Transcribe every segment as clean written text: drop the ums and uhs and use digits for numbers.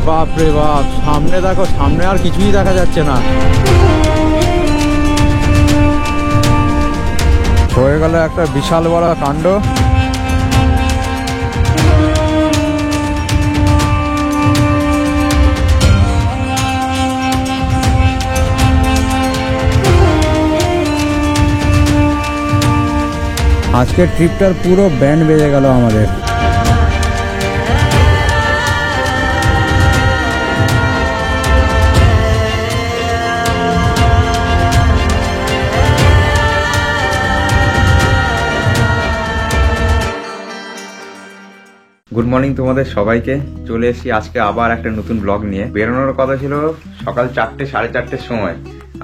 বাপ রে বাপ, সামনে দেখো, সামনে আর কিছুই দেখা যাচ্ছে না। হয়ে গেল একটা বিশাল বড় কাণ্ড। আজকের ট্রিপটার পুরো ব্যান্ড বেজে গেল আমাদের। গুড মর্নিং তোমাদের সবাইকে। চলে এসেছি আজকে আবার একটা নতুন ব্লগ নিয়ে। বেরোনোর কথা ছিল সকাল 4টে, 4:30-র সময়,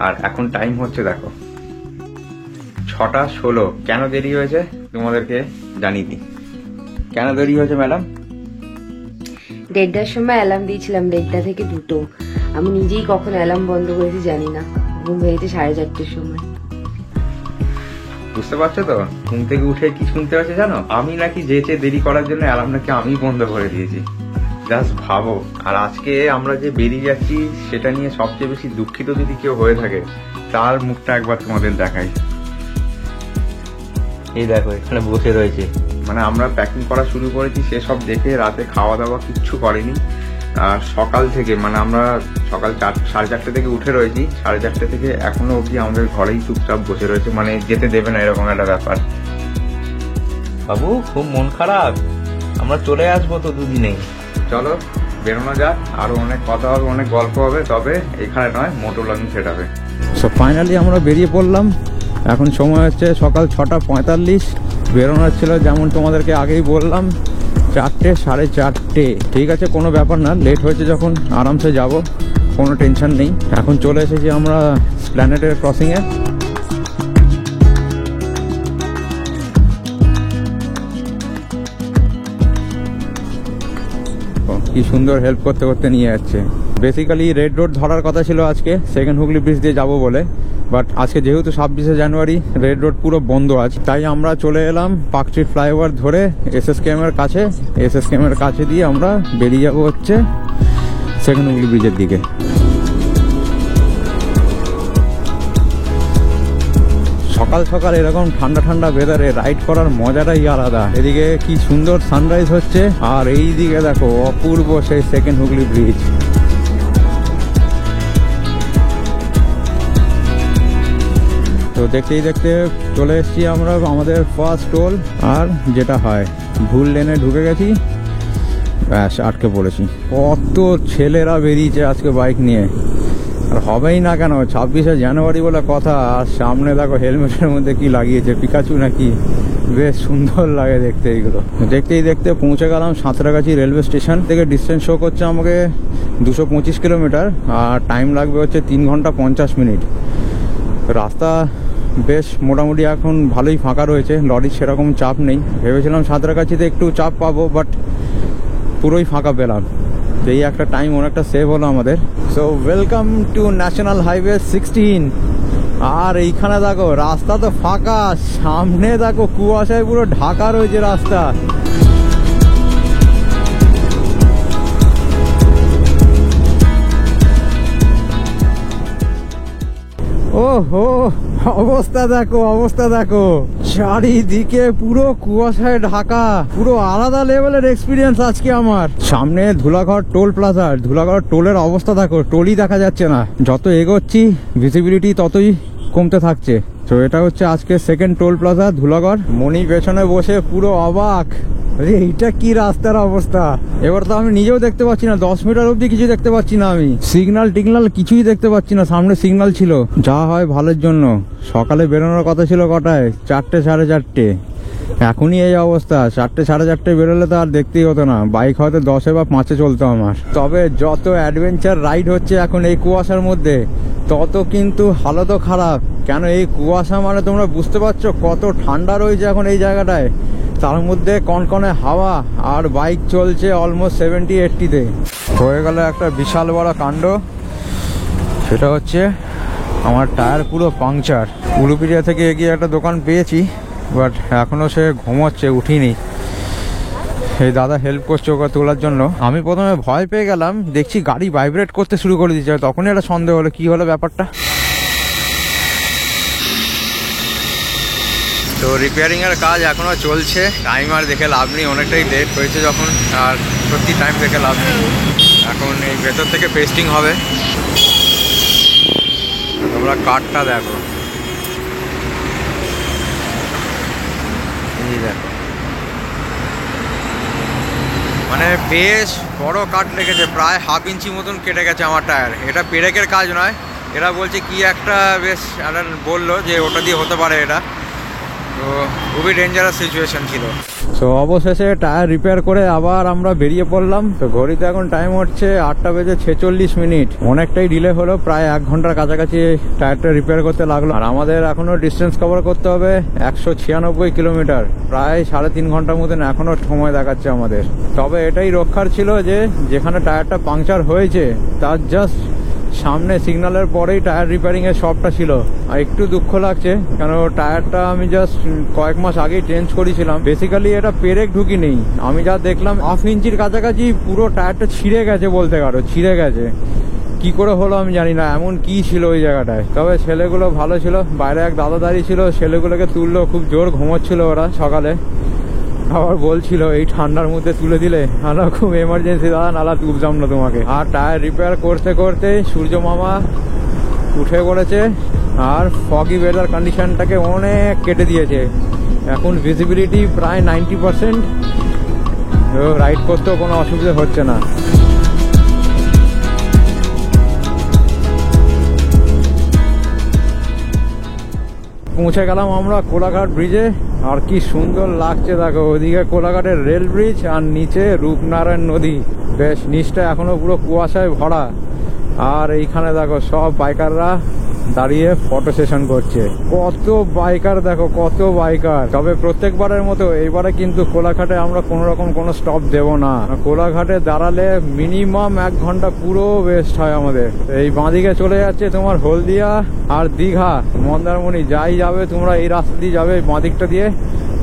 আর এখন টাইম হচ্ছে দেখো 6:16। কেন দেরি হয়েছে তোমাদেরকে জানিয়ে দিই। কেন দেরি হয়েছে ম্যাডাম? 1:30টার সময় অ্যালার্ম দিয়েছিলাম, 1:30 থেকে 2টো। আমি নিজেই কখন অ্যালার্ম বন্ধ করেছি জানি না, ঘুম ভেঙেছে 4:30টার সময়। বুঝতে পারছো তো? ঘুম থেকে উঠে কি শুনতে হচ্ছে জানো? আমি নাকি যেচে দেরি করার জন্য অ্যালার্ম নাকি আমি বন্ধ করে দিয়েছি। জাস্ট ভাবো। আর আজকে আমরা যে বেরিয়ে যাচ্ছি সেটা নিয়ে সবচেয়ে বেশি দুঃখিত যদি কেউ হয়ে থাকে, তার মুখটা একবার তোমাদের দেখাই। এই দেখো এখানে বসে রয়েছে। মানে আমরা প্যাকিং করা শুরু করেছি, সেসব দেখে রাতে খাওয়া দাওয়া কিচ্ছু করেনি। আর সকাল থেকে, মানে আমরা সকাল 4:30 থেকে উঠে রয়েছি, 4:30 থেকে এখনো অবধি আমাদের ঘরেই চুপচাপ বসে রয়েছে, মানে যেতে দেবে না, এরকম একটা ব্যাপার। বাবু খুব মন খারাপ, আমরা চলে আসবো তো দুদিনেই। চলো বেরোনো যাক, আরো অনেক কথা হবে, অনেক গল্প হবে, তবে এখানে নয়, মোটর লঞ্চ সেট হবে। সো ফাইনালি আমরা বেরিয়ে পড়লাম। এখন সময় হচ্ছে সকাল 6:45। বেরোনোর ছিল যেমন তোমাদেরকে আগেই বললাম 4টে, 4:30। ঠিক আছে, কোনো ব্যাপার না, লেট হয়েছে যখন আরামসে যাব, কোনো টেনশন নেই। এখন চলে এসেছি আমরা প্ল্যানেটের ক্রসিংয়ে। কি সুন্দর হেল্প করতে করতে নিয়ে যাচ্ছে। বেসিক্যালি রেড রোড ধরার কথা ছিল আজকে, সেকেন্ড হুগলি ব্রিজ দিয়ে যাবো বলে, বাট আজকে যেহেতু 26শে জানুয়ারি, রেড রোড পুরো বন্ধ আছে, তাই আমরা চলে এলাম পার্ক স্ট্রিট ফ্লাইওভার ধরে SSKM এর কাছে। SSKM এর কাছে দিয়ে আমরা বেরিয়ে যাবো হচ্ছে সেকেন্ড হুগলি ব্রিজের দিকে। সকাল সকাল এরকম ঠান্ডা ঠান্ডা ওয়েদারে রাইড করার মজাটাই আলাদা। এদিকে কি সুন্দর সানরাইজ হচ্ছে, আর এই দিকে দেখো অপূর্ব সেই সেকেন্ড হুগলি ব্রিজ। তো দেখতেই দেখতে চলে এসেছি আমরা আমাদের ফার্স্ট টোল। আর যেটা হয়, ভুল লেনে ঢুকে গেছি, ব্যাস আটকে পড়েছি। কত ছেলেরা বেরিয়েছে আজকে বাইক নিয়ে, আর হবেই না কেন, 26শে জানুয়ারি বলে কথা। আর সামনে দেখো হেলমেটের মধ্যে কি লাগিয়েছে, পিকাচু নাকি, বেশ সুন্দর লাগে দেখতে এইগুলো। দেখতেই দেখতে পৌঁছে গেলাম সাঁতরাগাছি রেলওয়ে স্টেশন থেকে। ডিস্টেন্স শো করছে আমাকে 225 কিলোমিটার, আর টাইম লাগবে হচ্ছে 3 ঘন্টা 50 মিনিট। রাস্তা বেশ মোটামুটি এখন ভালোই ফাঁকা রয়েছে, লরির সেরকম চাপ নেই। ভেবেছিলাম সাঁতরাগাছিতে একটু চাপ পাবো, বাট পুরোই ফাঁকা পেলাম। এই একটা টাইম অনেকটা সেভ হলো আমাদের। So welcome to national highway 16। আর এইখানে দেখো রাস্তা তো ফাঁকা, সামনে দেখো কুয়াশায় পুরো ঢাকা রয়েছে রাস্তা। ওহো, অবস্থা দেখো, অবস্থা দেখো, চারিদিকে পুরো কুয়াশায় ঢাকা। পুরো আলাদা লেভেলের এক্সপিরিয়েন্স আজকে আমার। সামনে ধুলাগড় টোল প্লাজা, ধুলাগড় টোলের অবস্থা দেখো, টোলই দেখা যাচ্ছে না। যত এগোচ্ছি ভিজিবিলিটি ততই কমতে থাকছে। তো এটা হচ্ছে আজকে সেকেন্ড টোল প্লাজা ধুলাগড়। মনি পেছনে বসে পুরো অবাক, এইটা কি রাস্তার অবস্থা। এবার তো আমি নিজেও দেখতে পাচ্ছি না, 10 মিটার অব্দি কিছু দেখতে পাচ্ছি না। আমি সিগন্যাল টিগনাল কিছুই দেখতে পাচ্ছি না। সামনে সিগন্যাল ছিল, যা হয় ভালোর জন্য। সকালে বেরোনোর কথা ছিল কটায়? 4টে, 4:30। এখনই এই অবস্থা। 4টে, 4:30 বেরোলে তো আর দেখতেই হতো না, বাইক হয়তো 10 বা 5 চলতো আমার। তবে যত অ্যাডভেঞ্চার রাইড হচ্ছে এখন এই কুয়াশার মধ্যে, তত কিন্তু হালতও খারাপ। কেন, এই কুয়াশা মানে তোমরা বুঝতে পারছো কত ঠান্ডা রয়েছে এখন এই জায়গাটায়। তার মধ্যে কনকনে হাওয়া, আর বাইক চলছে অলমোস্ট 70-80-তে। হয়ে গেল একটা বিশাল বড় কাণ্ড। সেটা হচ্ছে আমার টায়ার পুরো পাংচার। উলুপিড়িয়া থেকে এগিয়ে একটা দোকান পেয়েছি, বাট এখনো সে ঘুমোচ্ছে, উঠিনি। এই দাদা হেল্প করছে ওকে তোলার জন্য। আমি প্রথমে ভয় পেয়ে গেলাম, দেখছি গাড়ি ভাইব্রেট করতে শুরু করে দিচ্ছে, তখনই একটা সন্দেহ হলো কি হলো ব্যাপারটা। তো রিপেয়ারিং এর কাজ এখনো চলছে, টাইম আর দেখে লাভ নেই, অনেকটাই লেট হয়েছে যখন, আর সত্যি টাইম দেখে লাভ নেই। এখন এই ভেতর থেকে পেস্টিং হবে। তোমরা কাঠটা দেখো, এই দেখো, মানে বেশ বড় কাঠ লেগেছে, প্রায় হাফ ইঞ্চি মতন কেটে গেছে আমার টায়ার। এটা পেরেকের কাজ নয়, এরা বলছে কি একটা বেশ বললো যে ওটা দিয়ে হতে পারে এটা, তো খুবই ডেঞ্জারাস সিচুয়েশন ছিল। তো অবশেষে টায়ার রিপেয়ার করে আবার আমরা বেরিয়ে পড়লাম। তো ঘড়িতে এখন টাইম হচ্ছে 8:46। অনেকটাই ডিলে হলো, প্রায় 1 ঘন্টার কাছাকাছি টায়ারটা রিপেয়ার করতে লাগলো। আর আমাদের এখনো ডিস্টেন্স কভার করতে হবে 196 কিলোমিটার, প্রায় 3.5 ঘন্টার মতন এখনো সময় দেখাচ্ছে আমাদের। তবে এটাই রক্ষার ছিল যে যেখানে টায়ারটা পাংচার হয়েছে তার জাস্ট সামনে সিগন্যালের পরেই টায়ার রিপেয়ারিং এর শপটা ছিল। আর একটু দুঃখ লাগছে, কারণ টায়ারটা আমি জাস্ট কয়েক মাস আগেই চেঞ্জ করেছিলাম। বেসিক্যালি এটা পেরেক ঢুকি নেই, আমি যা দেখলাম 1/2 ইঞ্চির কাছাকাছি পুরো টায়ারটা ছিঁড়ে গেছে বলতে পারো, ছিঁড়ে গেছে। কি করে হলো আমি জানি না, এমন কি ছিল ওই জায়গাটায়। তবে ছেলেগুলো ভালো ছিল, বাইরে এক দাদা দাঁড়িয়ে ছিল, ছেলেগুলোকে তুললো, খুব জোর ঘুমোচ্ছিল ওরা সকালে। আবার বলছিল এই ঠান্ডার মধ্যে তুলে দিলে, আলা খুব এমার্জেন্সি দাদা, নালা তুলতাম না তোমাকে। আর টায়ার রিপেয়ার করতে করতে সূর্য মামা উঠে পড়েছে, আর ফগি ওয়েদার কন্ডিশনটাকে অনেক কেটে দিয়েছে। এখন ভিজিবিলিটি প্রায় 90%, রাইড করতেও কোনো অসুবিধা হচ্ছে না। পৌঁছে গেলাম আমরা কোলাঘাট ব্রিজে। আর কি সুন্দর লাগছে দেখো, ওদিকে কোলাঘাটের রেল ব্রিজ আর নিচে রূপনারায়ণ নদী। বেশ নিচটা এখনো পুরো কুয়াশায় ভরা। আর এইখানে দেখো সব বাইকাররা দাঁড়িয়ে ফটো সেশন করছে। কত বাইকার দেখো, কত বাইকার। তবে প্রত্যেকবারের মতো এইবারে কিন্তু কোলাঘাটে আমরা কোনো রকম কোনো স্টপ দেব না। কোলাঘাটে দাঁড়ালে মিনিমাম 1 ঘন্টা পুরো ওয়েস্ট হয় আমাদের। এই বাঁদিকে চলে যাচ্ছে তোমার হলদিয়া আর দীঘা, মন্দারমণি, যাই যাবে তোমরা এই রাস্তা দিয়ে যাবে, বাঁদিকটা দিয়ে।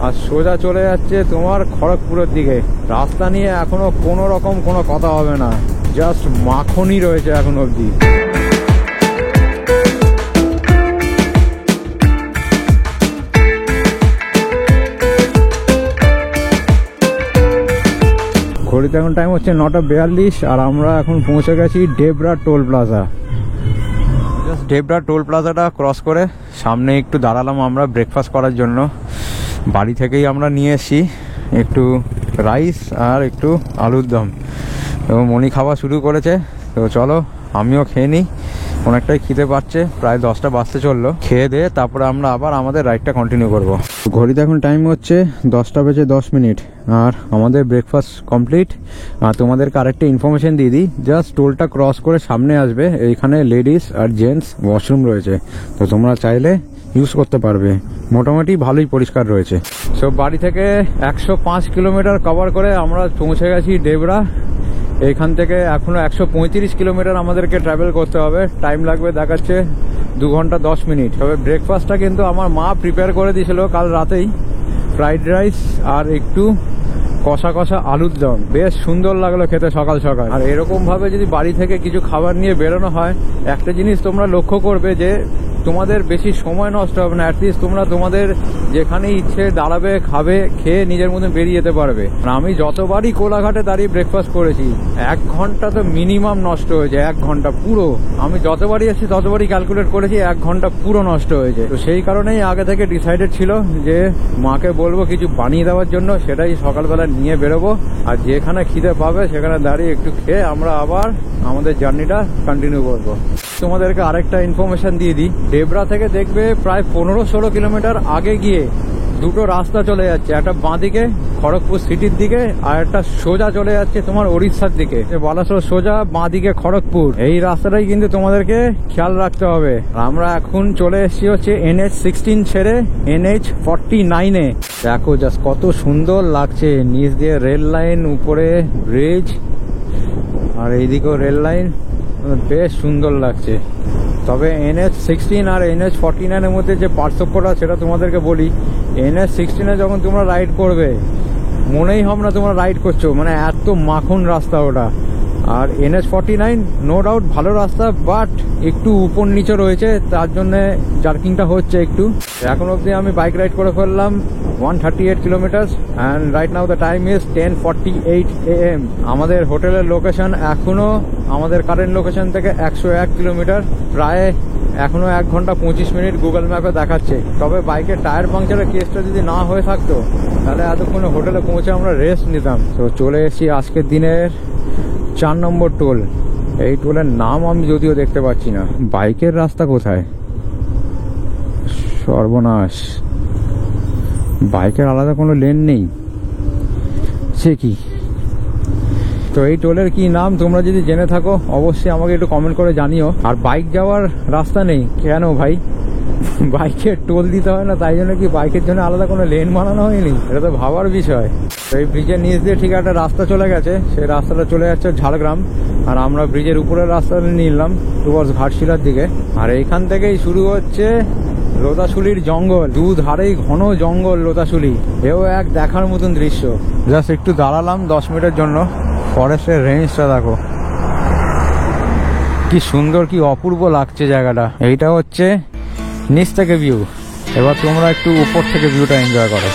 আর সোজা চলে যাচ্ছে তোমার খড়গপুরের দিকে। রাস্তা নিয়ে এখনো কোনো রকম কোনো কথা হবে না, জাস্ট মাখনই রয়েছে এখন অবধি। ঘড়িতে এখন টাইম হচ্ছে 9:42, আর আমরা এখন পৌঁছে গেছি Debra toll plaza. Just Debra toll প্লাজাটা ক্রস করে সামনে একটু দাঁড়ালাম আমরা ব্রেকফাস্ট করার জন্য। বাড়ি থেকেই আমরা নিয়ে এসেছি একটু রাইস আর একটু আলুর দম, এবং মনি খাওয়া শুরু করেছে। তো চলো আমিও খেয়ে নিই, অনেকটাই খিদে পাচ্ছে, প্রায় 10টা বাজতে চললো। খেয়ে দিয়ে তারপরে আমরা আবার আমাদের রাইডটা কন্টিনিউ করব। ঘড়িতে এখন টাইম হচ্ছে 10:10, আর আমাদের ব্রেকফাস্ট কমপ্লিট। আর তোমাদেরকে আরেকটা ইনফরমেশন দিয়ে দিই, জাস্ট টোলটা ক্রস করে সামনে আসবে, এইখানে লেডিস আর জেন্টস ওয়াশরুম রয়েছে, তো তোমরা চাইলে ইউজ করতে পারবে। মোটামুটি ভালোই পরিষ্কার রয়েছে। সো বাড়ি থেকে 105 কিলোমিটার কভার করে আমরা পৌঁছে গেছি ডেবরা। এইখান থেকে এখনো 135 কিলোমিটার আমাদেরকে ট্রাভেল করতে হবে। টাইম লাগবে দেখাচ্ছে 2 ঘন্টা 10 মিনিট। তবে ব্রেকফাস্টটা কিন্তু আমার মা প্রিপেয়ার করে দিয়েছিল কাল রাতেই, ফ্রাইড রাইস আর একটু কষা কষা আলুর দম। বেশ সুন্দর লাগলো খেতে সকাল সকাল। আর এরকম ভাবে যদি বাড়ি থেকে কিছু খাবার নিয়ে বেরোনো হয়, একটা জিনিস তোমরা লক্ষ্য করবে যে তোমাদের বেশি সময় নষ্ট হবে না। অ্যাটলিস্ট তোমরা তোমাদের যেখানে ইচ্ছে দাঁড়াবে, খাবে, খেয়ে নিজের মধ্যে বেরিয়ে যেতে পারবে। আমি যতবারই কোলাঘাটে দাঁড়িয়ে ব্রেকফাস্ট করেছি 1 ঘন্টা তো মিনিমাম নষ্ট হয়েছে, 1 ঘন্টা পুরো। আমি যতবারই এসেছি ততবারই ক্যালকুলেট করেছি 1 ঘন্টা পুরো নষ্ট হয়েছে। তো সেই কারণেই আগে থেকে ডিসাইডেড ছিল যে মাকে বলবো কিছু বানিয়ে দেওয়ার জন্য, সেটাই সকালবেলা নিয়ে বেরোবো। আর যেখানে খিদে পাবে সেখানে দাঁড়িয়ে একটু খেয়ে আমরা আবার আমাদের জার্নিটা কন্টিনিউ করবো। তোমাদেরকে আরেকটা ইনফরমেশন দিয়ে দিই, ডেবরা থেকে দেখবে প্রায় 15-16 কিলোমিটার আগে গিয়ে দুটো রাস্তা চলে যাচ্ছে, একটা বাঁদিকে খড়গপুর সিটির দিকে, আর একটা সোজা চলে যাচ্ছে তোমার ওড়িশার দিকে। বালাসোর সোজা, বাঁদিকে খড়গপুর। এই রাস্তাটাই কিন্তু তোমাদেরকে খেয়াল রাখতে হবে। আমরা এখন চলে এসেছি হচ্ছে NH16 ছেড়ে NH49-এ। দেখো জাস্ট কত সুন্দর লাগছে, নিচ দিয়ে রেল লাইন, উপরে ব্রিজ, আর এইদিকেও রেল লাইন, বেশ সুন্দর লাগছে। তবে NH16 আর NH49-এর মধ্যে যে পার্থক্যটা সেটা তোমাদেরকে বলি। NH16-এ যখন তোমরা রাইড করবে মনেই হবে না তোমরা রাইড করছো, মানে এত মাখন রাস্তা ওটা। আর NH49 নো ডাউট ভালো রাস্তা, বাট একটু উপর নিচে রয়েছে, তার জন্য জার্কিংটা হচ্ছে একটু। এখন অবধি আমি বাইক রাইড করে ফেললাম 138 kilometre and right now the time is 10:48 AM। আমাদের হোটেলের লোকেশন এখনো আমাদের কারেন্ট লোকেশন থেকে 101 কিলোমিটার, প্রায় এখনো 1 ঘন্টা 25 মিনিট গুগল ম্যাপে দেখাচ্ছে। তবে বাইকের টায়ার পাংচারের কেসটা যদি না হয়ে থাকতো তাহলে এতক্ষণে হোটেলে পৌঁছে আমরা রেস্ট নিতাম। তো চলে এসেছি আজকের দিনের 4 নম্বর টোল। এই টোলের নাম আমি যদিও দেখতে পাচ্ছি না। বাইকের রাস্তা কোথায়? সর্বনাশ, বাইকের আলাদা কোনো লেন নেই, সে কি? তো এই টোলের কি নাম তোমরা যদি জেনে থাকো অবশ্যই আমাকে একটু কমেন্ট করে জানিও। আর বাইক যাওয়ার রাস্তা নেই কেন ভাই? বাইকের টোল দিতে হয় না, তাই জন্য কি বাইকের জন্য আলাদা কোনো লেন বানানো হয়নি? এটা তো ভাবার বিষয়। তো এই ব্রিজের নিচ দিয়ে ঠিক একটা রাস্তা চলে গেছে, সেই রাস্তাটা চলে যাচ্ছে ঝাড়গ্রাম, আর আমরা ব্রিজের উপরের রাস্তাটা নিলাম টুয়ার্ডস ঘাটশিলার দিকে। আর এইখান থেকেই শুরু হচ্ছে লোতাশুলির জঙ্গল, দুধারেই ঘন জঙ্গল লোতাশুলি। এও এক দেখার মতন দৃশ্য। জাস্ট একটু দাঁড়ালাম 10 মিনিটের জন্য। ফরেস্টের রেঞ্জটা দেখো কি সুন্দর, কি অপূর্ব লাগছে জায়গাটা। এইটা হচ্ছে নিচ থেকে ভিউ, এবার তোমরা একটু উপর থেকে ভিউটা এনজয় করো।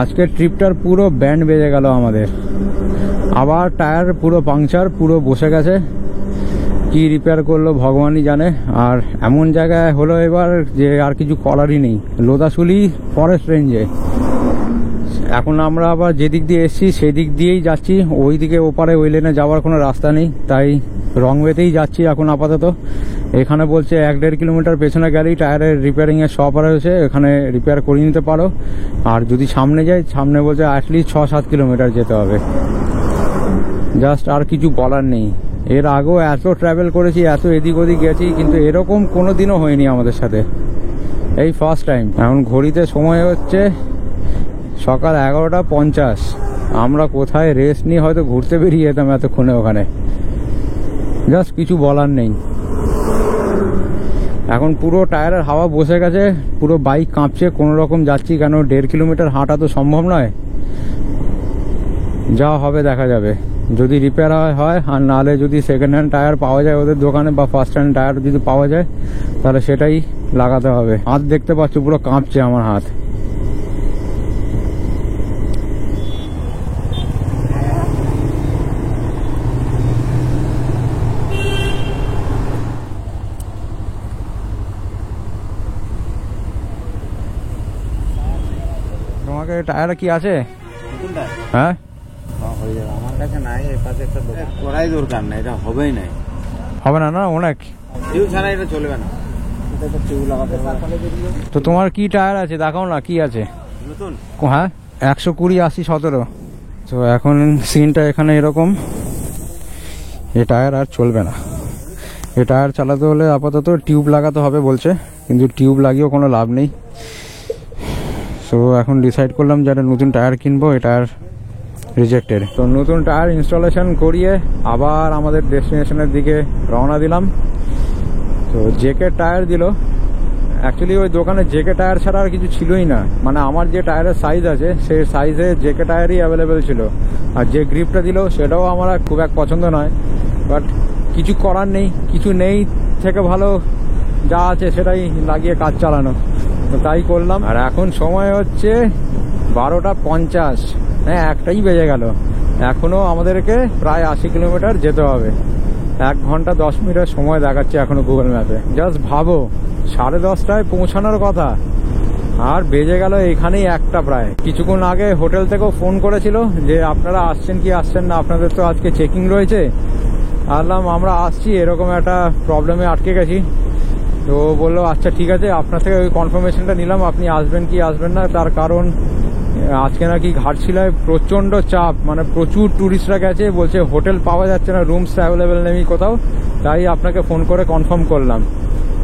আজকের ট্রিপটার পুরো ব্যান্ড বেজে গেল আমাদের। আবার টায়ার পুরো পাংচার, পুরো বসে গেছে। কি রিপেয়ার করলো ভগবানই জানে। আর এমন জায়গায় হলো এবার যে আর কিছু করারই নেই, লোতাশুলি ফরেস্ট রেঞ্জে। এখন আমরা আবার যেদিক দিয়ে এসছি সেই দিক দিয়েই যাচ্ছি, ওই দিকে ওপারে ওই লেনে যাওয়ার কোনো রাস্তা নেই, তাই রং ওয়েতেই যাচ্ছি এখন আপাতত। এখানে বলছে 1-1.5 কিলোমিটার পেছনে গেলেই টায়ারের রিপেয়ারিংয়ের শপ রয়েছে, এখানে রিপেয়ার করে নিতে পারো। আর যদি সামনে যাই, সামনে বলছে অ্যাটলিস্ট 6-7 কিলোমিটার যেতে হবে। জাস্ট আর কিছু বলার নেই। এর আগেও এত ট্রাভেল করেছি, এত এদিক ওদিক গেছি, কিন্তু এরকম কোনো দিনও হয়নি আমাদের সাথে, এই ফার্স্ট টাইম। এখন ঘড়িতে সময় হচ্ছে সকাল 11:50। আমরা কোথায় রেস্ট নিয়ে হয়তো ঘুরতে বেরিয়ে যেতাম এতক্ষণে ওখানে। জাস্ট কিছু বলার নেই। এখন পুরো টায়ারের হাওয়া বসে গেছে, পুরো বাইক কাঁপছে, কোনো রকম যাচ্ছি, কেন 1.5 কিলোমিটার হাঁটা তো সম্ভব নয়। যা হবে দেখা যাবে, যদি রিপেয়ার হয়, আর নাহলে যদি সেকেন্ড হ্যান্ড টায়ার পাওয়া যায় ওদের দোকানে, বা ফার্স্ট হ্যান্ড টায়ার যদি পাওয়া যায় তাহলে সেটাই লাগাতে হবে। হাত দেখতে পাচ্ছ পুরো কাঁপছে আমার হাত। তোমাকে টায়ার কি আছে? হ্যাঁ, আমার কাছে নাই, এর পাশে একটা দোকান করাই দরকার না, এটা হবেই নাই, হবে না, না অনেক টিউ ছাড়া এটা চলবে না। এটা তো টিউ লাগাতে হবে। তো তোমার কি টায়ার আছে দেখাও না, কি আছে নতুন? হ্যাঁ, 120, 80, 17। তো এখন সিনটা এখানে এরকম, এ টায়ার আর চলবে না। এ টায়ার চালাতে হলে আপাতত টিউব লাগাতে হবে বলছে, কিন্তু টিউব লাগিয়েও কোনো লাভ নেই। সো এখন ডিসাইড করলাম যে একটা নতুন টায়ার কিনবো, এ টায়ার রিজেক্টেড। তো নতুন টায়ার ইনস্টলেশন করিয়ে আবার আমাদের ডেস্টিনেশনের দিকে রওনা দিলাম। তো জেকে টায়ার দিল। অ্যাকচুয়ালি ওই দোকানে জেকে টায়ার ছাড়া আর কিছু ছিলই না, মানে আমার যে টায়ারের সাইজ আছে সেই সাইজে জেকে টায়ারই অ্যাভেলেবেল ছিল। আর যে গ্রিপটা দিল সেটাও আমার খুব এক পছন্দ নয়, বাট কিছু করার নেই, কিছু নেই থেকে ভালো যা আছে সেটাই লাগিয়ে কাজ চালানো। তো তাই করলাম। আর এখন সময় হচ্ছে 12:50, হ্যাঁ একটাই বেজে গেল। এখনো আমাদেরকে প্রায় 80 কিলোমিটার যেতে হবে। 1 ঘন্টা 10 মিনিটের সময় দেখাচ্ছে এখনো গুগল ম্যাপে। জাস্ট ভাবো, 10:30টায় পৌঁছানোর কথা, আর বেজে গেল এখানেই 1টা প্রায়। কিছুক্ষণ আগে হোটেল থেকেও ফোন করেছিল যে আপনারা আসছেন কি আসছেন না, আপনাদের তো আজকে চেকিং রয়েছে। বললাম আমরা আসছি, এরকম একটা প্রবলেমে আটকে গেছি। তো বললো আচ্ছা ঠিক আছে, আপনার থেকে ওই কনফার্মেশনটা নিলাম, আপনি আসবেন কি আসবেন না। তার কারণ আজকে নাকি ঘাটশিলায় প্রচণ্ড চাপ, মানে প্রচুর ট্যুরিস্টরা গেছে, বলছে হোটেল পাওয়া যাচ্ছে না, রুমস অ্যাভেলেবেল নেই কোথাও, তাই আপনাকে ফোন করে কনফার্ম করলাম।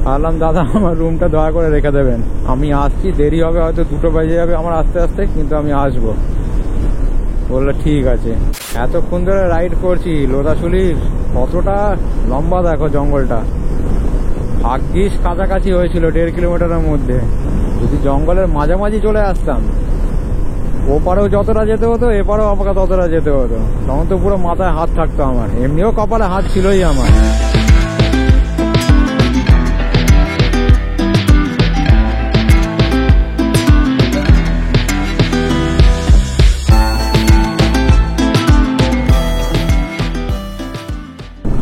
বললাম দাদা আমার রুমটা দয়া করে রেখে দেবেন, আমি আসছি, দেরি হবে হয়তো 2টো বেজে যাবে আমার আসতে আসতে, কিন্তু আমি আসবো। বললো ঠিক আছে। এতক্ষণ ধরে রাইড করছি লোধাশুলির, কতটা লম্বা দেখো জঙ্গলটা। ভাগ্যিস কাছাকাছি হয়েছিল 1.5 কিলোমিটারের মধ্যে, যদি জঙ্গলের মাঝামাঝি চলে আসতাম ওপারেও যতটা যেতে হতো এপারেও আমাকে ততটা যেতে হতো, তখন তো পুরো মাথায় হাত থাকতো আমার, এমনিও কপালে হাত ছিলই আমার।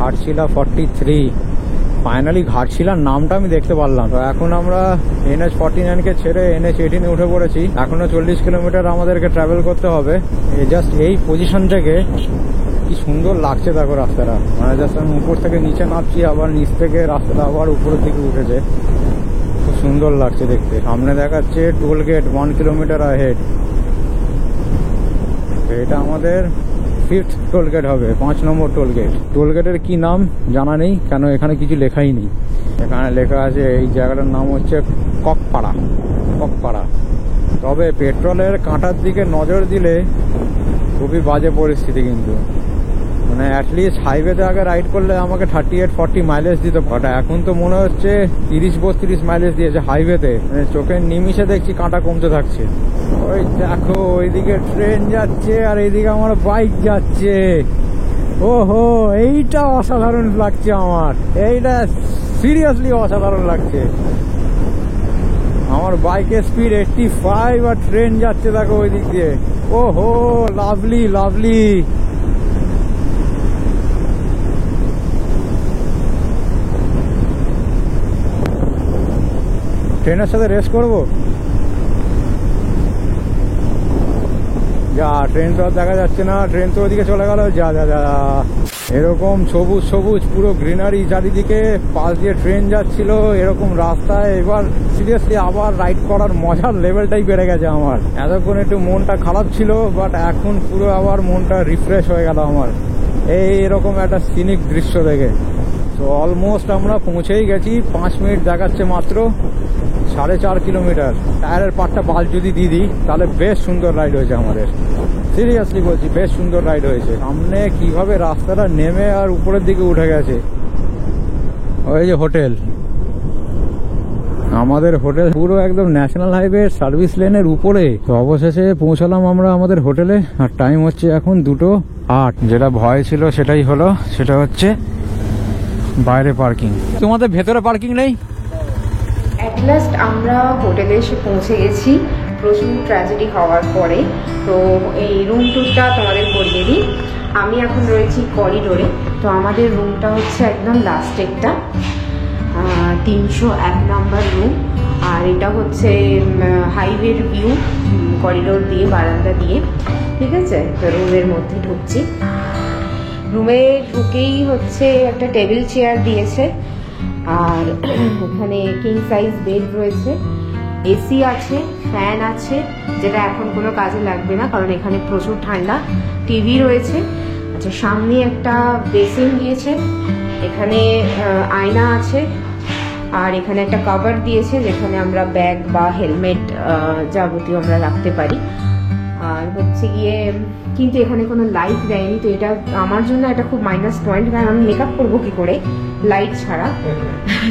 ঘাটশিলা 43, ফাইনালি ঘাটশিলার নামটা আমি দেখতে পারলাম। তো এখন আমরা NH49 কে ছেড়ে NH18 উঠে পড়েছি। এখনো 40 কিলোমিটার আমাদেরকে ট্রাভেল করতে হবে। জাস্ট এই পজিশন থেকে কি সুন্দর লাগছে দেখো রাস্তাটা, মানে জাস্ট আমি উপর থেকে নিচে নামছি, আবার নিচ থেকে রাস্তাটা আবার উপরের দিকে উঠেছে, খুব সুন্দর লাগছে দেখতে। সামনে দেখাচ্ছে টোল গেট 1 কিলোমিটার আহেড। এটা আমাদের 5th টোল গেট হবে, 5 নম্বর টোল গেট। টোল গেটের কি নাম জানা নেই, কেন এখানে কিছু লেখাই নেই। এখানে লেখা আছে এই জায়গাটার নাম হচ্ছে ককপাড়া, ককপাড়া। তবে পেট্রোলের কাঁটার দিকে নজর দিলে খুবই বাজে পরিস্থিতি, কিন্তু মানে অ্যাটলিস্ট হাইওয়েতে আগে রাইড করলে আমাকে 38-40 মাইলেজ দিত, বাট এখন তো মনে হচ্ছে 30-32 মাইলেজ দিয়েছে হাইওয়েতে। মানে চোখের নিমিষে দেখছি কাঁটা কমতে থাকছে। ওই দেখো ওইদিকে ট্রেন যাচ্ছে আর এইদিকে আমার বাইক যাচ্ছে। ওহো, এইটা অসাধারণ লাগছে আমার, এইটা সিরিয়াসলি অসাধারণ লাগছে। আমার বাইকের স্পিড 85 আর ট্রেন যাচ্ছে দেখো ওই দিক দিয়ে। ওহো, লাভলি লাভলি। ট্রেনের সাথে রেস করবো? যা, ট্রেন তো আর দেখা যাচ্ছে না, ট্রেন তো ওদিকে চলে গেল। যা যা যা, এরকম সবুজ সবুজ পুরো গ্রিনারি চারিদিকে, পাশ দিয়ে ট্রেন যাচ্ছিল, এরকম রাস্তায় এবার সিরিয়াসলি আবার রাইড করার মজার লেভেলটাই বেড়ে গেছে আমার। এতক্ষণ একটু মনটা খারাপ ছিল, বাট এখন পুরো আবার মনটা রিফ্রেশ হয়ে গেল আমার এই এরকম একটা সিনিক দৃশ্য দেখে। তো অলমোস্ট আমরা পৌঁছেই গেছি, 5 মিনিট দেখাচ্ছে মাত্র, 4.5 কিলোমিটার। টায়ারের পাটটা বাল যদি দিয়ে দিই তাহলে বেশ সুন্দর রাইড হয়েছে আমাদের, সিরিয়াসলি বলছি বেশ সুন্দর রাইড হয়েছে। সামনে কিভাবে রাস্তাটা নেমে আর উপরের দিকে উঠে গেছে। ওই যে হোটেল, আমাদের হোটেল পুরো একদম ন্যাশনাল হাইওয়ে সার্ভিস লেনের উপরে। তো অবশেষে পৌঁছালাম আমরা আমাদের হোটেলে, আর টাইম হচ্ছে এখন 2:08। যেটা ভয় ছিল সেটাই হলো, সেটা হচ্ছে বাইরে পার্কিং। তোমাদের ভেতরে পার্কিং নেই? অ্যাট লাস্ট আমরা হোটেলে এসে পৌঁছে গেছি প্রচুর ট্র্যাজেডি হওয়ার পরে। তো এই রুম টুরটা তোমাদের করিয়ে দিই। আমি এখন রয়েছি করিডোরে। তো আমাদের রুমটা হচ্ছে একদম লাস্টেরটা, 301 নম্বর রুম। আর এটা হচ্ছে হাইওয়ের ভিউ, করিডোর দিয়ে, বারান্দা দিয়ে। ঠিক আছে, তো রুমের মধ্যে ঢুকছি। রুমে ঢুকেই হচ্ছে একটা টেবিল চেয়ার দিয়েছে, আর এখানে কিং সাইজ বেড রয়েছে, এসি আছে, ফ্যান আছে, যেটা এখন কোনো কাজে লাগবে না কারণ এখানে প্রচুর ঠান্ডা। টিভি রয়েছে। আচ্ছা, সামনে একটা বেসিন দিয়েছে, এখানে আয়না আছে, আর এখানে একটা কভার দিয়েছে যেখানে আমরা ব্যাগ বা হেলমেট যাবতীয় আমরা রাখতে পারি। আর হচ্ছে গিয়ে, কিন্তু এখানে কোনো লাইট দেয়নি, তো এটা আমার জন্য এটা খুব মাইনাস পয়েন্ট, কারণ আমি মেকআপ করবো কি করে লাইট ছাড়া,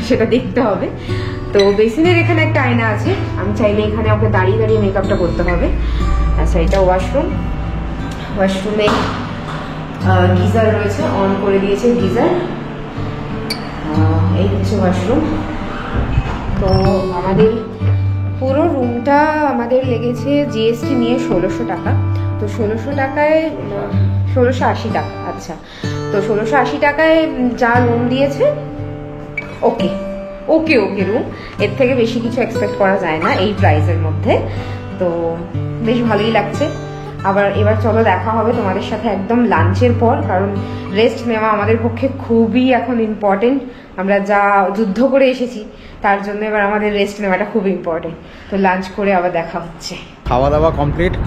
সেটা দেখতে হবে। তো বেসিনের এখানে একটা আয়না আছে, আমি চাইলে এখানে ওকে দাঁড়িয়ে দাঁড়িয়ে মেকআপটা করতে হবে। আচ্ছা, এটা ওয়াশরুম। ওয়াশরুমে গিজার রয়েছে, অন করে দিয়েছে গিজার। এই হচ্ছে ওয়াশরুম। তো আমাদের পুরো রুমটা আমাদের লেগেছে জিএসটি নিয়ে 1600 টাকা। তো 1600 টাকায় 1680 টাকা। আচ্ছা, তো 1680 টাকায় যা রুম দিয়েছে, ওকে ওকে ওকে রুম, এর থেকে বেশি কিছু এক্সপেক্ট করা যায় না এই প্রাইসের মধ্যে। তো বেশ ভালোই লাগছে। আবার এবার চলো দেখা হবে তোমাদের সাথে একদম লাঞ্চের পর, কারণ রেস্ট নেওয়া আমাদের পক্ষে খুবই এখন ইম্পর্টেন্ট। আমরা যা যুদ্ধ করে এসেছি তার জন্য এবার আমাদের রেস্ট নেওয়াটা খুব ইম্পর্টেন্ট। তো লাঞ্চ করে আবার দেখা হচ্ছে। খাওয়া দাওয়া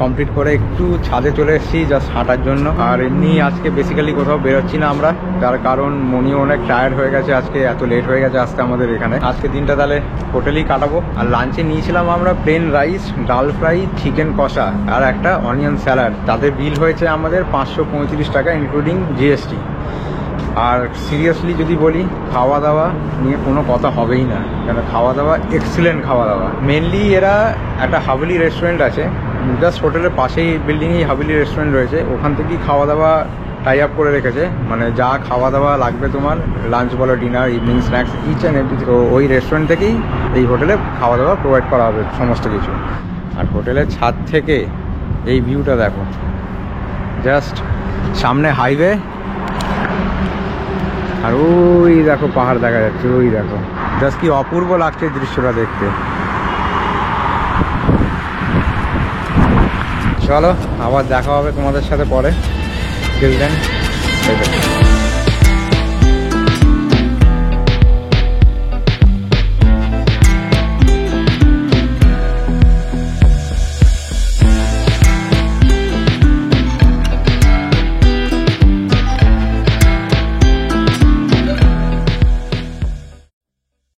কমপ্লিট করে একটু ছাদে চলে এসেছি জাস্ট হাঁটার জন্য। আর এমনি আজকে বেসিক্যালি কোথাও বেরোচ্ছি না আমরা, তার কারণ মনিও অনেক টায়ার্ড হয়ে গেছে, আজকে এত লেট হয়ে গেছে আসতে আমাদের এখানে। আজকে দিনটা তাহলে হোটেলেই কাটাবো। আর লাঞ্চে নিয়েছিলাম আমরা প্লেন রাইস, ডাল ফ্রাই, চিকেন কষা আর একটা অনিয়ন স্যালাড। তাদের বিল হয়েছে আমাদের 535 টাকা ইনক্লুডিং জিএসটি। আর সিরিয়াসলি যদি বলি, খাওয়া দাওয়া নিয়ে কোনো কথা হবেই না, কেন খাওয়া দাওয়া এক্সিলেন্ট খাওয়া দাওয়া। মেনলি এরা একটা হাভেলি রেস্টুরেন্ট আছে জাস্ট হোটেলের পাশেই, বিল্ডিংয়েই হাভেলি রেস্টুরেন্ট রয়েছে, ওখান থেকেই খাওয়া দাওয়া টাই আপ করে রেখেছে। মানে যা খাওয়া দাওয়া লাগবে তোমার, লাঞ্চ বলো, dinner, evening snacks, each and everything, তো ওই রেস্টুরেন্ট থেকেই এই হোটেলে খাওয়া দাওয়া প্রোভাইড করা হবে সমস্ত কিছু। আর হোটেলের ছাদ থেকে এই ভিউটা দেখো, জাস্ট সামনে হাইওয়ে, আর ওই দেখো পাহাড় দেখা যাচ্ছে, ওই দেখো জাস্ট কি অপূর্ব লাগছে দৃশ্যটা দেখতে। চলো আবার দেখা হবে তোমাদের সাথে পরে। Till then,